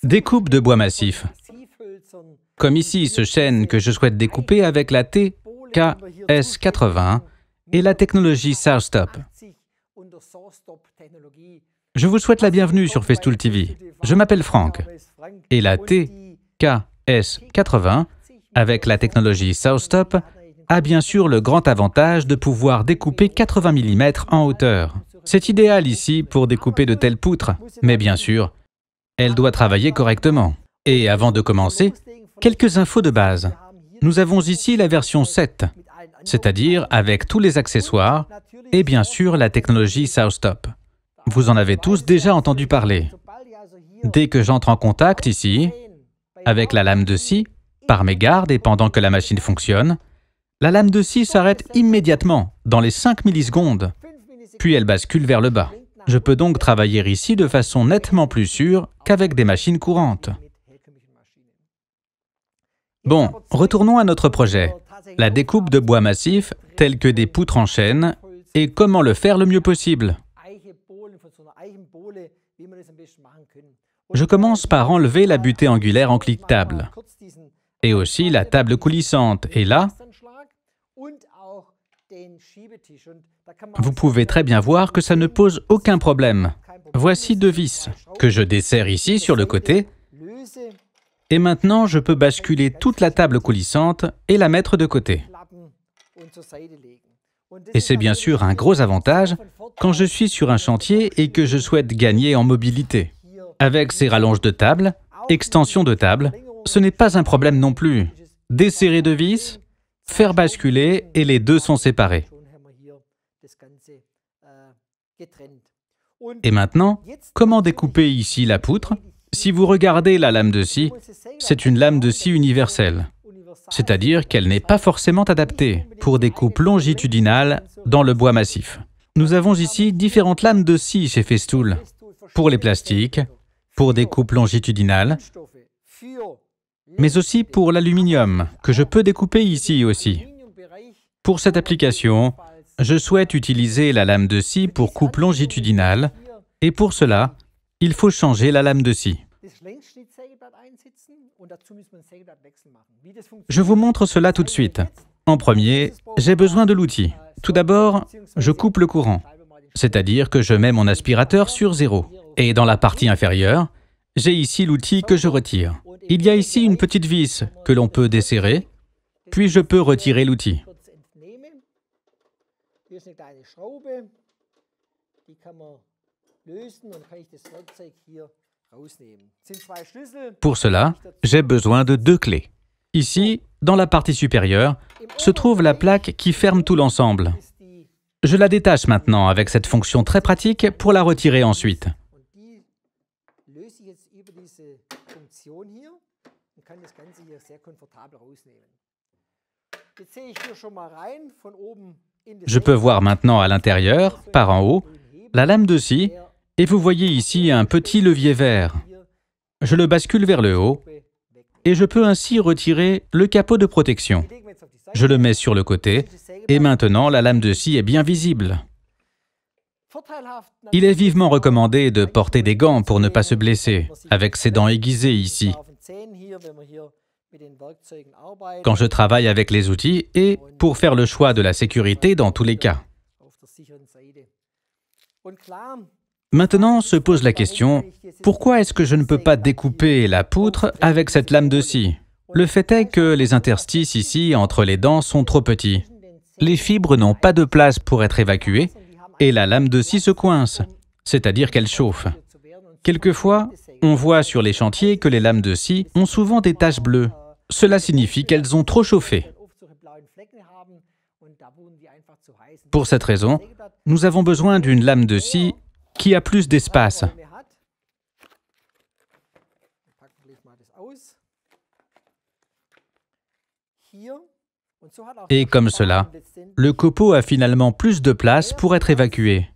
Découpe de bois massif. Comme ici ce chêne que je souhaite découper avec la TKS80 et la technologie SawStop. Je vous souhaite la bienvenue sur Festool TV. Je m'appelle Franck. Et la TKS80 avec la technologie SawStop a bien sûr le grand avantage de pouvoir découper 80 mm en hauteur. C'est idéal ici pour découper de telles poutres, mais bien sûr, elle doit travailler correctement. Et avant de commencer, quelques infos de base. Nous avons ici la version 7, c'est-à-dire avec tous les accessoires et bien sûr la technologie SawStop. Vous en avez tous déjà entendu parler. Dès que j'entre en contact ici, avec la lame de scie, par mégarde et pendant que la machine fonctionne, la lame de scie s'arrête immédiatement, dans les 5 millisecondes, puis elle bascule vers le bas. Je peux donc travailler ici de façon nettement plus sûre qu'avec des machines courantes. Bon, retournons à notre projet, la découpe de bois massif tels que des poutres en chêne et comment le faire le mieux possible. Je commence par enlever la butée angulaire en cliquetable et aussi la table coulissante et là, vous pouvez très bien voir que ça ne pose aucun problème. Voici 2 vis que je desserre ici sur le côté. Et maintenant, je peux basculer toute la table coulissante et la mettre de côté. Et c'est bien sûr un gros avantage quand je suis sur un chantier et que je souhaite gagner en mobilité. Avec ces rallonges de table, extensions de table, ce n'est pas un problème non plus. Desserrer 2 vis, faire basculer et les deux sont séparés. Et maintenant, comment découper ici la poutre? Si vous regardez la lame de scie, c'est une lame de scie universelle, c'est-à-dire qu'elle n'est pas forcément adaptée pour des coupes longitudinales dans le bois massif. Nous avons ici différentes lames de scie chez Festool, pour les plastiques, pour des coupes longitudinales, mais aussi pour l'aluminium, que je peux découper ici aussi. Pour cette application, je souhaite utiliser la lame de scie pour coupe longitudinale, et pour cela, il faut changer la lame de scie. Je vous montre cela tout de suite. En premier, j'ai besoin de l'outil. Tout d'abord, je coupe le courant, c'est-à-dire que je mets mon aspirateur sur 0. Et dans la partie inférieure, j'ai ici l'outil que je retire. Il y a ici une petite vis que l'on peut desserrer, puis je peux retirer l'outil. Pour cela, j'ai besoin de 2 clés. Ici, dans la partie supérieure, se trouve la plaque qui ferme tout l'ensemble. Je la détache maintenant avec cette fonction très pratique pour la retirer ensuite. Je peux voir maintenant à l'intérieur, par en haut, la lame de scie, et vous voyez ici un petit levier vert. Je le bascule vers le haut, et je peux ainsi retirer le capot de protection. Je le mets sur le côté, et maintenant la lame de scie est bien visible. Il est vivement recommandé de porter des gants pour ne pas se blesser, avec ces dents aiguisées ici, quand je travaille avec les outils et pour faire le choix de la sécurité dans tous les cas. Maintenant se pose la question, pourquoi est-ce que je ne peux pas découper la poutre avec cette lame de scie? Le fait est que les interstices ici entre les dents sont trop petits. Les fibres n'ont pas de place pour être évacuées et la lame de scie se coince, c'est-à-dire qu'elle chauffe. Quelquefois, on voit sur les chantiers que les lames de scie ont souvent des taches bleues. Cela signifie qu'elles ont trop chauffé. Pour cette raison, nous avons besoin d'une lame de scie qui a plus d'espace. Et comme cela, le copeau a finalement plus de place pour être évacué.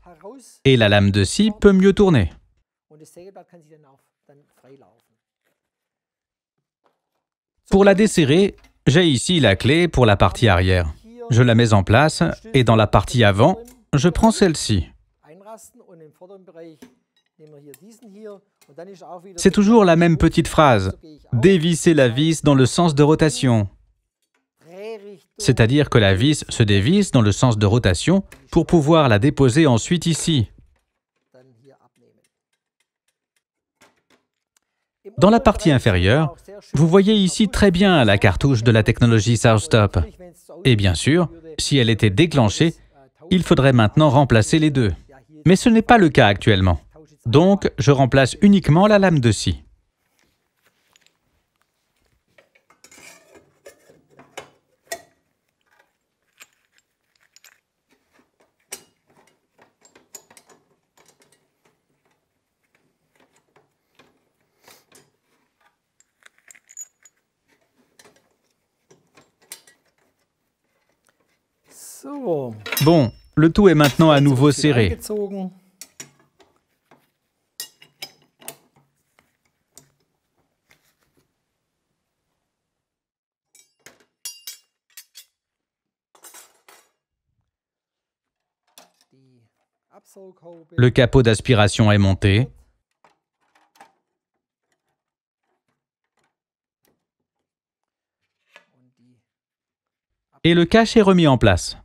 Et la lame de scie peut mieux tourner. Pour la desserrer, j'ai ici la clé pour la partie arrière. Je la mets en place et dans la partie avant, je prends celle-ci. C'est toujours la même petite phrase. Dévisser la vis dans le sens de rotation. C'est-à-dire que la vis se dévisse dans le sens de rotation pour pouvoir la déposer ensuite ici. Dans la partie inférieure, vous voyez ici très bien la cartouche de la technologie SouthStop. Et bien sûr, si elle était déclenchée, il faudrait maintenant remplacer les deux. Mais ce n'est pas le cas actuellement. Donc, je remplace uniquement la lame de scie. Bon, le tout est maintenant à nouveau serré. Le capot d'aspiration est monté. Et le cache est remis en place.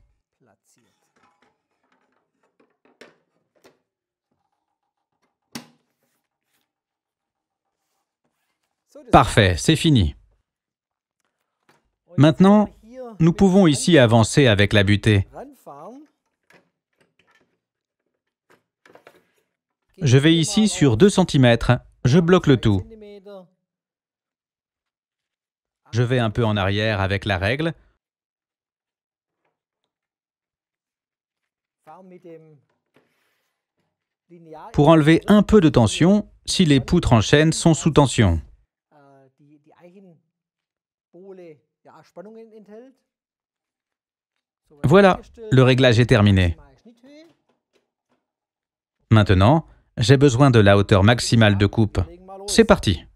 Parfait, c'est fini. Maintenant, nous pouvons ici avancer avec la butée. Je vais ici sur 2 cm. Je bloque le tout. Je vais un peu en arrière avec la règle. Pour enlever un peu de tension si les poutres en chêne sont sous tension. Voilà, le réglage est terminé. Maintenant, j'ai besoin de la hauteur maximale de coupe. C'est parti.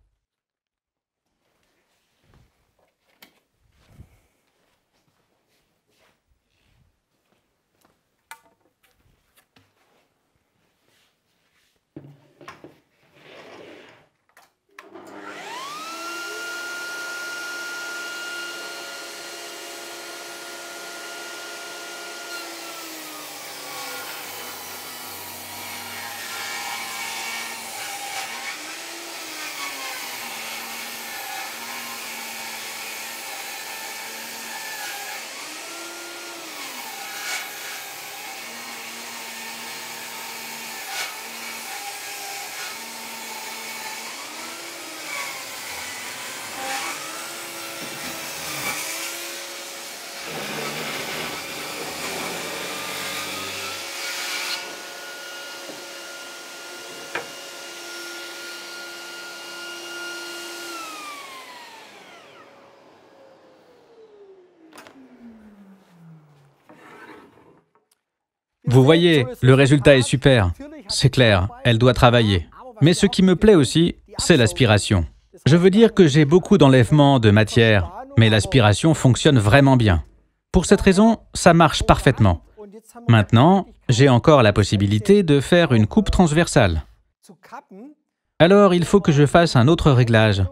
Vous voyez, le résultat est super. C'est clair, elle doit travailler. Mais ce qui me plaît aussi, c'est l'aspiration. Je veux dire que j'ai beaucoup d'enlèvement de matière, mais l'aspiration fonctionne vraiment bien. Pour cette raison, ça marche parfaitement. Maintenant, j'ai encore la possibilité de faire une coupe transversale. Alors, il faut que je fasse un autre réglage.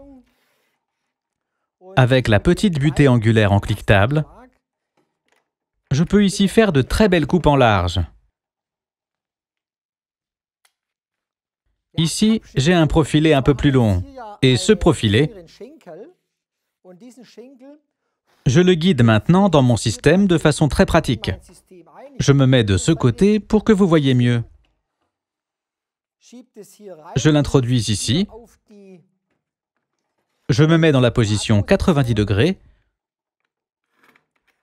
Avec la petite butée angulaire en cliquetable, je peux ici faire de très belles coupes en large. Ici, j'ai un profilé un peu plus long. Et ce profilé, je le guide maintenant dans mon système de façon très pratique. Je me mets de ce côté pour que vous voyez mieux. Je l'introduis ici. Je me mets dans la position 90 degrés.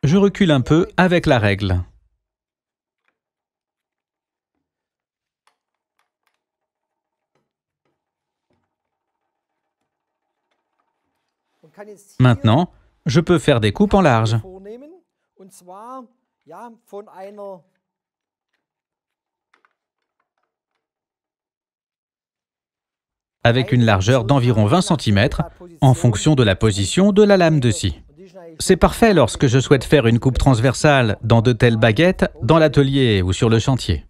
Je recule un peu avec la règle. Maintenant, je peux faire des coupes en large. Avec une largeur d'environ 20 cm en fonction de la position de la lame de scie. C'est parfait lorsque je souhaite faire une coupe transversale dans de telles baguettes dans l'atelier ou sur le chantier.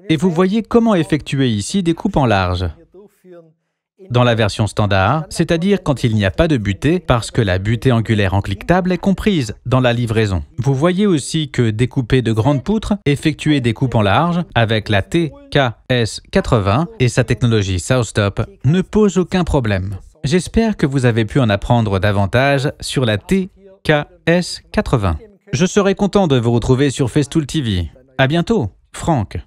Et vous voyez comment effectuer ici des coupes en large. Dans la version standard, c'est-à-dire quand il n'y a pas de butée, parce que la butée angulaire en cliquetable est comprise dans la livraison. Vous voyez aussi que découper de grandes poutres, effectuer des coupes en large avec la TKS80 et sa technologie SouthStop ne pose aucun problème. J'espère que vous avez pu en apprendre davantage sur la TKS80. Je serai content de vous retrouver sur Festool TV. À bientôt, Franck.